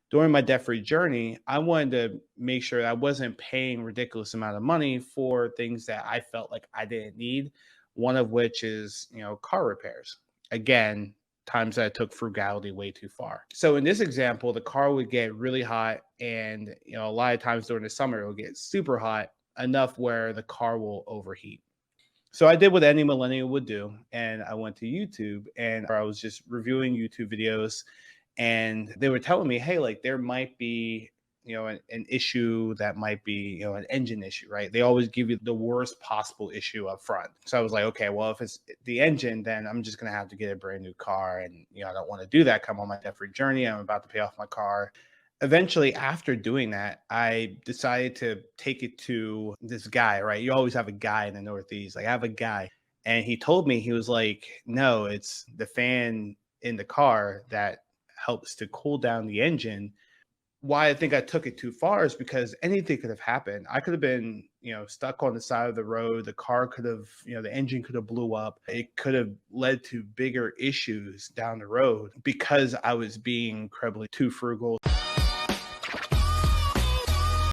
During my debt-free journey, I wanted to make sure that I wasn't paying ridiculous amount of money for things that I felt like I didn't need. One of which is, car repairs. Again, times that I took frugality way too far. So in this example, the car would get really hot, and a lot of times during the summer it will get super hot enough where the car will overheat. So I did what any millennial would do, and I went to YouTube and I was just reviewing YouTube videos, and they were telling me, hey, like there might be, an issue that might be, an engine issue, right? They always give you the worst possible issue up front. So I was like, okay, well, if it's the engine, then I'm just going to have to get a brand new car. And, I don't want to do that. Come on my debt free journey. I'm about to pay off my car. Eventually, after doing that, I decided to take it to this guy, right? You always have a guy in the Northeast. Like, I have a guy, and he told me, he was like, no, it's the fan in the car that helps to cool down the engine. Why I think I took it too far is because anything could have happened. I could have been, stuck on the side of the road. The car could have, the engine could have blew up. It could have led to bigger issues down the road because I was being incredibly too frugal.